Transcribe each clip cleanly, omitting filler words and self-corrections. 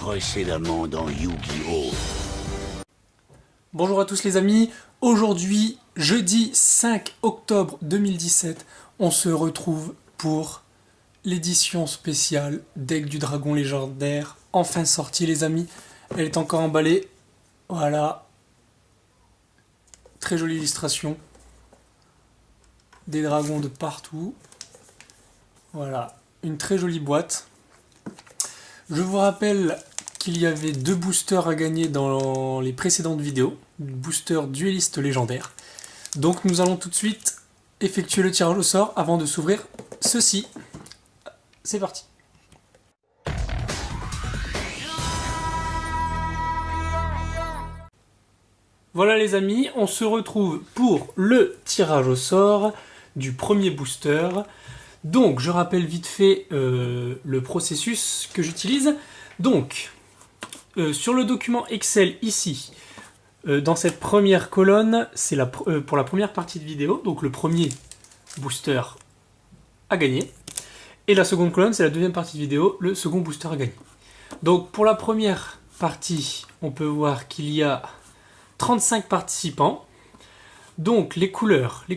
Précédemment dans Yu-Gi-Oh! Bonjour à tous les amis, aujourd'hui, jeudi 5 octobre 2017, on se retrouve pour l'édition spéciale Deck du Dragon Légendaire, enfin sortie les amis, elle est encore emballée, voilà, très jolie illustration, des dragons de partout, voilà, une très jolie boîte. Je vous rappelle qu'il y avait 2 boosters à gagner dans les précédentes vidéos, booster dueliste légendaire. Donc nous allons tout de suite effectuer le tirage au sort avant de s'ouvrir ceci. C'est parti. Voilà les amis, on se retrouve pour le tirage au sort du premier booster. Donc je rappelle vite fait le processus que j'utilise. Donc sur le document Excel ici, dans cette première colonne, c'est pour la première partie de vidéo, donc le premier booster à gagner. Et la seconde colonne, c'est la deuxième partie de vidéo, le second booster à gagner. Donc pour la première partie, on peut voir qu'il y a 35 participants. Donc les couleurs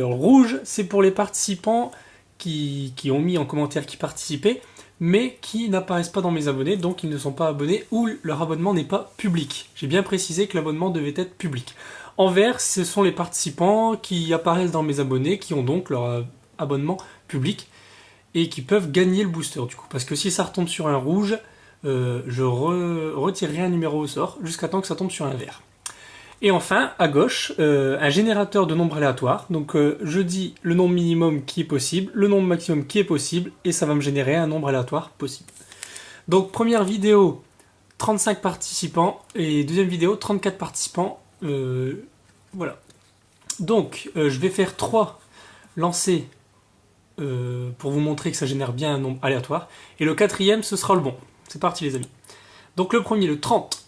rouges, c'est pour les participants qui ont mis en commentaire qui participaient, mais qui n'apparaissent pas dans mes abonnés, donc ils ne sont pas abonnés ou leur abonnement n'est pas public. J'ai bien précisé que l'abonnement devait être public. En vert, ce sont les participants qui apparaissent dans mes abonnés, qui ont donc leur abonnement public et qui peuvent gagner le booster du coup. Parce que si ça retombe sur un rouge, je retirerai un numéro au sort jusqu'à temps que ça tombe sur un vert. Et enfin, à gauche, un générateur de nombres aléatoires. Donc je dis le nombre minimum qui est possible, le nombre maximum qui est possible, et ça va me générer un nombre aléatoire possible. Donc première vidéo, 35 participants, et deuxième vidéo, 34 participants. Voilà. Donc je vais faire 3 lancers pour vous montrer que ça génère bien un nombre aléatoire. Et le quatrième, ce sera le bon. C'est parti les amis. Donc le premier, le 30.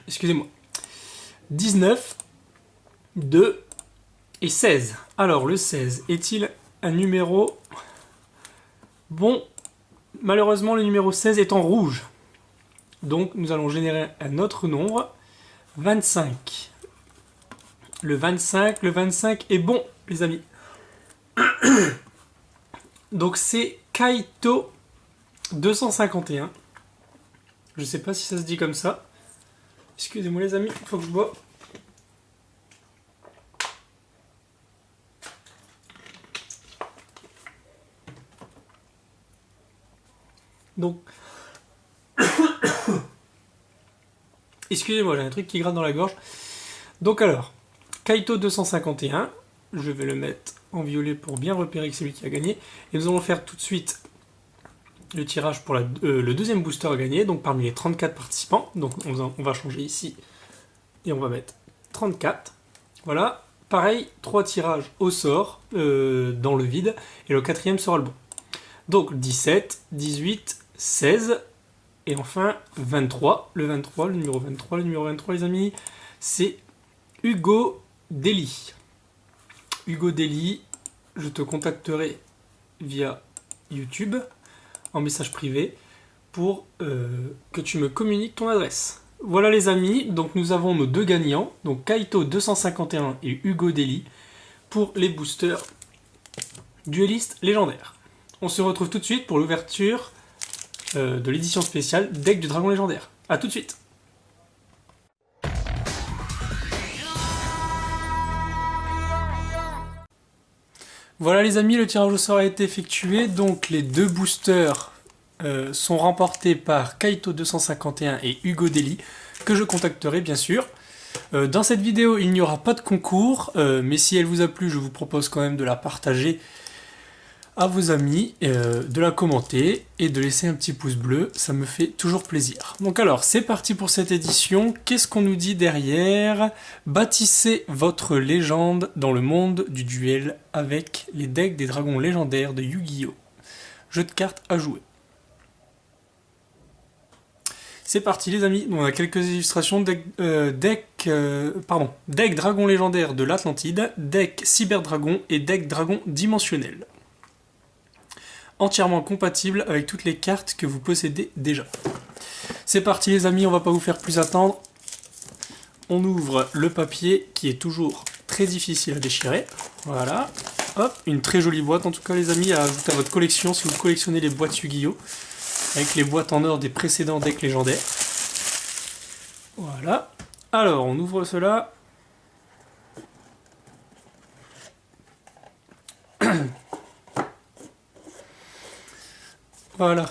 Excusez-moi. 19, 2 et 16. Alors le 16, est-il un numéro bon? Malheureusement le numéro 16 est en rouge. Donc nous allons générer un autre nombre, 25. Le 25 est bon les amis. Donc c'est Kaito 251. Je sais pas si ça se dit comme ça. Excusez-moi les amis, il faut que je bois. Donc, excusez-moi, j'ai un truc qui gratte dans la gorge. Donc alors, Kaito 251, je vais le mettre en violet pour bien repérer que c'est lui qui a gagné. Et nous allons faire tout de suite le tirage pour le deuxième booster à gagner, donc parmi les 34 participants. Donc on va changer ici et on va mettre 34. Voilà, pareil, 3 tirages au sort dans le vide et le quatrième sera le bon. Donc 17, 18, 16 et enfin 23. Le numéro 23 les amis, c'est Hugo Deli. Hugo Deli, je te contacterai via YouTube en message privé pour que tu me communiques ton adresse. Voilà les amis, donc nous avons nos 2 gagnants, donc Kaito 251 et Hugo Deli pour les boosters duelistes légendaires. On se retrouve tout de suite pour l'ouverture de l'édition spéciale Deck du Dragon Légendaire. A tout de suite. Voilà les amis, le tirage au sort a été effectué, donc les 2 boosters sont remportés par Kaito 251 et Hugo Deli, que je contacterai bien sûr. Dans cette vidéo, il n'y aura pas de concours, mais si elle vous a plu, je vous propose quand même de la partager à vos amis, de la commenter et de laisser un petit pouce bleu, ça me fait toujours plaisir. Donc alors, c'est parti pour cette édition. Qu'est-ce qu'on nous dit derrière? Bâtissez votre légende dans le monde du duel avec les decks des dragons légendaires de Yu-Gi-Oh! Jeu de cartes à jouer. C'est parti les amis, on a quelques illustrations, deck dragon légendaire de l'Atlantide, deck cyber dragon et deck dragon dimensionnel. entièrement compatible avec toutes les cartes que vous possédez déjà. C'est parti les amis, on va pas vous faire plus attendre. On ouvre le papier qui est toujours très difficile à déchirer. Voilà. Hop, une très jolie boîte en tout cas les amis à ajouter à votre collection si vous collectionnez les boîtes Yu-Gi-Oh! Avec les boîtes en or des précédents decks légendaires. Voilà. Alors, on ouvre cela. Voilà.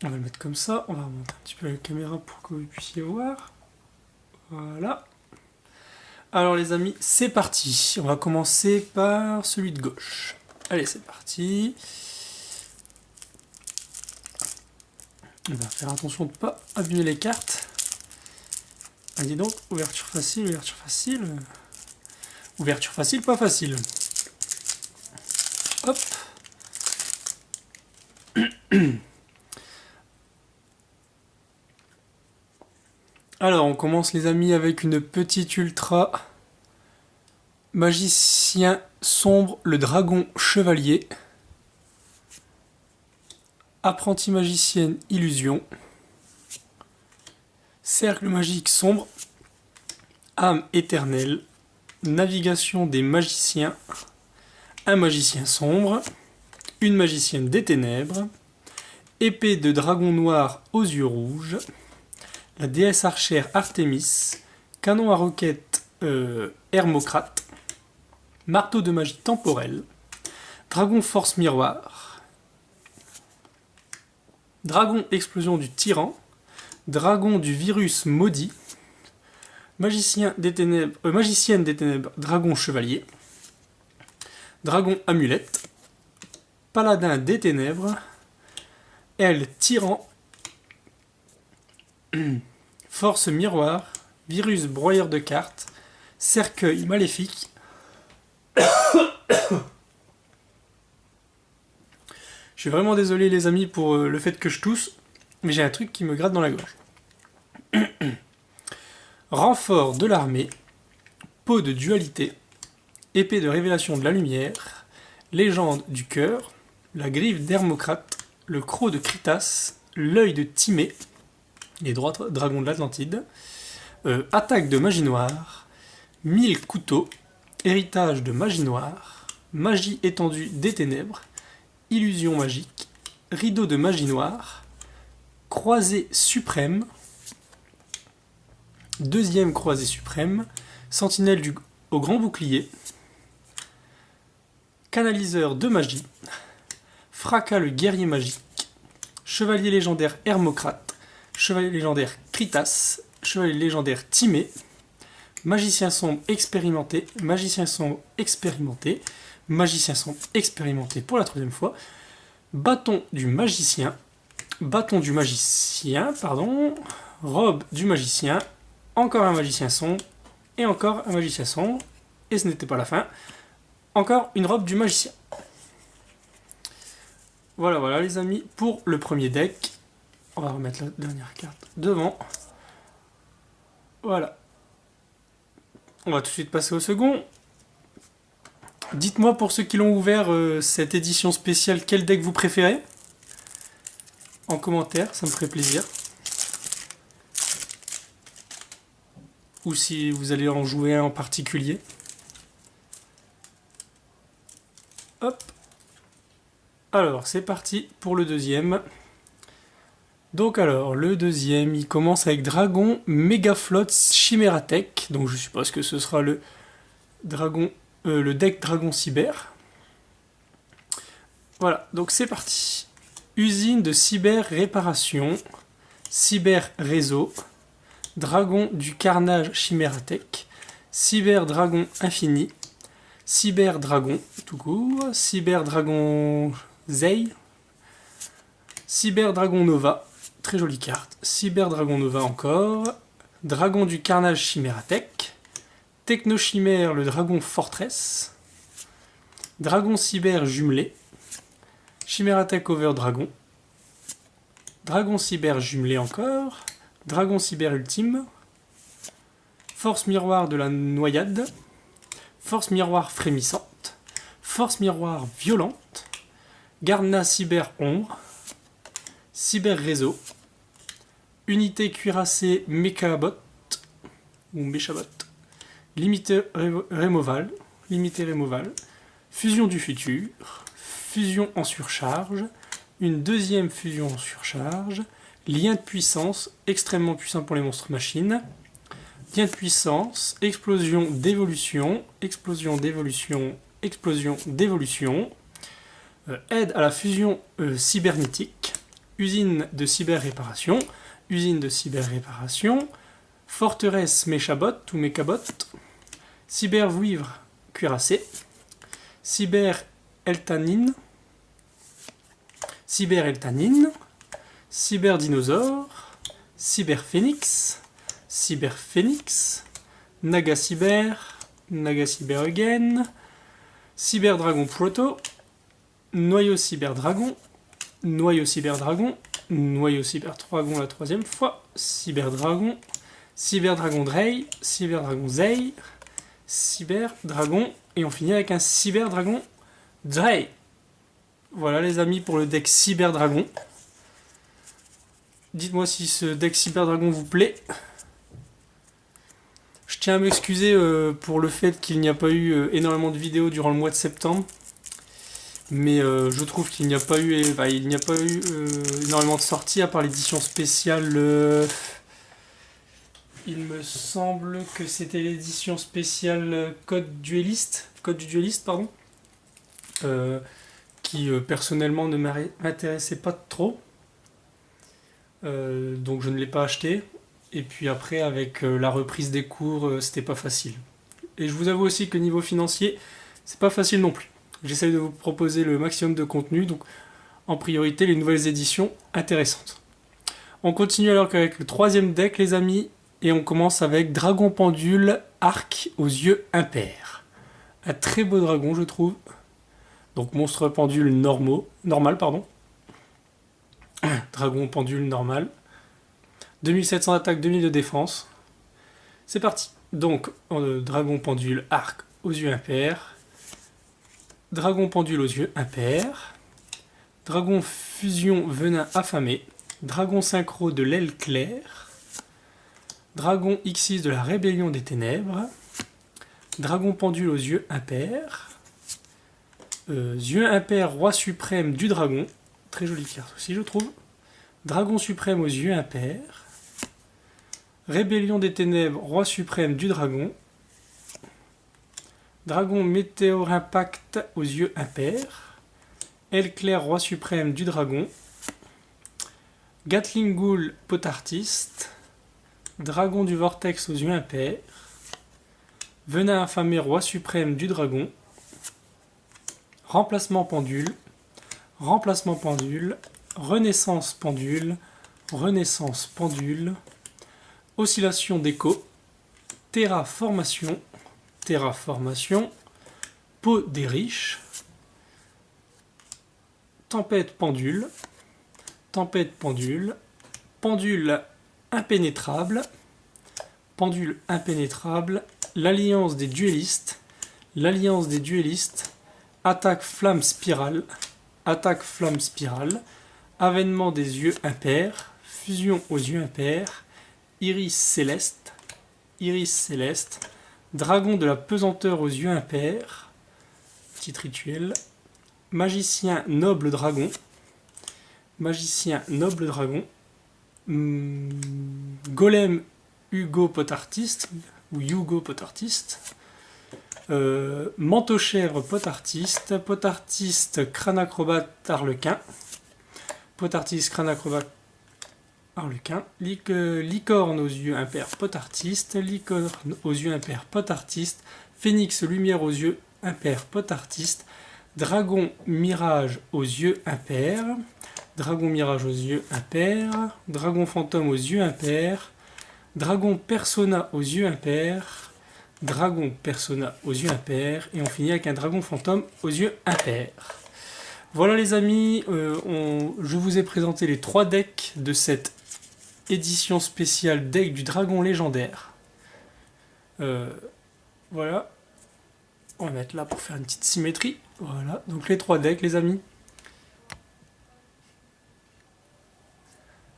On va le mettre comme ça. On va remonter un petit peu la caméra pour que vous puissiez voir. Voilà. Alors les amis, c'est parti. On va commencer par celui de gauche. Allez, c'est parti. On va faire attention de ne pas abîmer les cartes. Ah, dis donc, ouverture facile, ouverture facile. Ouverture facile, pas facile. Hop. Alors, on commence les amis avec une petite ultra. Magicien sombre, le dragon chevalier. Apprenti magicienne, illusion. Cercle magique sombre. Âme éternelle. Navigation des magiciens. Un magicien sombre. Une magicienne des ténèbres. Épée de dragon noir aux yeux rouges. La déesse archère Artémis. Canon à roquette Hermocrate. Marteau de magie temporelle. Dragon force miroir. Dragon explosion du tyran. Dragon du virus maudit. Magicienne des ténèbres, dragon chevalier. Dragon amulette. Paladin des ténèbres. Elle tyran. Force miroir. Virus broyeur de cartes. Cercueil maléfique. Je suis vraiment désolé les amis pour le fait que je tousse, mais j'ai un truc qui me gratte dans la gorge. Renfort de l'armée, peau de dualité, épée de révélation de la lumière, légende du cœur, la griffe d'Hermocrate, le croc de Kritas, l'œil de Timée, les dragons de l'Atlantide, attaque de magie noire, 1000 couteaux, héritage de magie noire, magie étendue des ténèbres, illusion magique, rideau de magie noire, croisée suprême, deuxième croisée suprême, sentinelle au grand bouclier, canaliseur de magie, fracas le guerrier magique, chevalier légendaire Hermocrate, chevalier légendaire Kritas, chevalier légendaire Timée, magicien sombre expérimenté, magicien sombre expérimenté, magicien sombre expérimenté pour la troisième fois, bâton du magicien, robe du magicien, encore un magicien sombre, et encore un magicien sombre, et ce n'était pas la fin, encore une robe du magicien. Voilà les amis, pour le premier deck. On va remettre la dernière carte devant. Voilà. On va tout de suite passer au second. Dites-moi pour ceux qui l'ont ouvert cette édition spéciale, quel deck vous préférez? En commentaire, ça me ferait plaisir. Ou si vous allez en jouer un en particulier. Hop. Alors, c'est parti pour le deuxième. Donc alors, le deuxième, il commence avec Dragon Megaflot Chimératech. Donc je suppose que ce sera le deck Dragon Cyber. Voilà, donc c'est parti. Usine de cyber réparation, cyber réseau, dragon du carnage Chimératech, cyber dragon infini, cyber dragon tout court, cyber dragon Zei, cyber dragon Nova, très jolie carte, cyber dragon Nova encore, dragon du carnage Chimératech, technochimère le dragon fortress, dragon cyber jumelé, Chimératech over dragon, dragon cyber jumelé encore, dragon cyber ultime, force miroir de la noyade, force miroir frémissante, Force Miroir Violente, Gardna Cyber Ombre, Cyber Réseau, Unité Cuirassée Mechabot, ou Mechabot, Limité Removal, Fusion du Futur, Fusion en surcharge, une deuxième fusion en surcharge, Lien de puissance, extrêmement puissant pour les monstres machines, Lien de puissance, explosion d'évolution, aide à la fusion cybernétique, usine de cyber-réparation, forteresse Mechabot ou Mechabot, cyber-vouivre cuirassé, cyber-eltanine, cyber-dinosaure, cyber-phénix, Naga Cyber again, Cyber-dragon proto, noyau cyber-dragon, noyau cyber-dragon la troisième fois, cyber-dragon Drey, cyber-dragon Zey, cyber-dragon, et on finit avec un cyber-dragon Drey. Voilà les amis pour le deck cyber-dragon. Dites-moi si ce deck cyber-dragon vous plaît. Je tiens à m'excuser pour le fait qu'il n'y a pas eu énormément de vidéos durant le mois de septembre. Mais je trouve qu'il n'y a pas eu, énormément de sorties à part l'édition spéciale. Il me semble que c'était l'édition spéciale Code du Dueliste, pardon. Qui personnellement ne m'intéressait pas trop. Donc je ne l'ai pas acheté. Et puis après, avec la reprise des cours, c'était pas facile. Et je vous avoue aussi que niveau financier, c'est pas facile non plus. J'essaye de vous proposer le maximum de contenu, donc en priorité les nouvelles éditions intéressantes. On continue alors avec le troisième deck, les amis, et on commence avec Dragon Pendule, Arc aux yeux impairs. Un très beau dragon, je trouve. Donc monstre pendule normal. Dragon pendule normal. 2700 d'attaque, 2000 de défense. C'est parti. Donc, dragon pendule, arc aux yeux impairs. Dragon pendule aux yeux impairs. Dragon fusion venin affamé. Dragon synchro de l'aile claire. Dragon X6 de la rébellion des ténèbres. Dragon pendule aux yeux impairs. Yeux impairs, roi suprême du dragon. Très jolie carte aussi, je trouve. Dragon suprême aux yeux impairs. Rébellion des ténèbres, roi suprême du dragon. Dragon météore impact aux yeux impairs. Aile claire, roi suprême du dragon. Gatling Ghoul, potartiste. Dragon du vortex aux yeux impairs. Venin affamé, roi suprême du dragon. Remplacement pendule. Renaissance pendule. Oscillation d'écho, terraformation, peau des riches, tempête pendule, pendule impénétrable, l'alliance des duellistes, attaque flamme spirale, avènement des yeux impairs, fusion aux yeux impairs, Iris céleste, dragon de la pesanteur aux yeux impairs, petit rituel, magicien noble dragon, golem Hugo Potartiste, manteau-chèvre potartiste crânacrobate arlequin, licorne aux yeux impairs potartiste, phénix lumière aux yeux impairs potartiste, dragon mirage aux yeux impairs, dragon fantôme aux yeux impairs, dragon persona aux yeux impairs, et on finit avec un dragon fantôme aux yeux impairs. Voilà les amis, je vous ai présenté les 3 decks de cette édition spéciale deck du dragon légendaire. Voilà, on va mettre là pour faire une petite symétrie. Voilà, donc les 3 decks, les amis.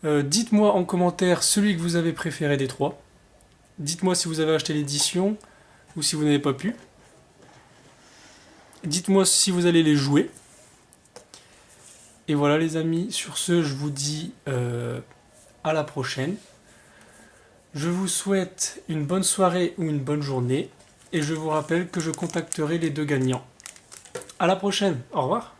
Dites-moi en commentaire celui que vous avez préféré des 3. Dites-moi si vous avez acheté l'édition ou si vous n'avez pas pu. Dites-moi si vous allez les jouer. Et voilà les amis, sur ce je vous dis à la prochaine. Je vous souhaite une bonne soirée ou une bonne journée. Et je vous rappelle que je contacterai les 2 gagnants. À la prochaine, au revoir.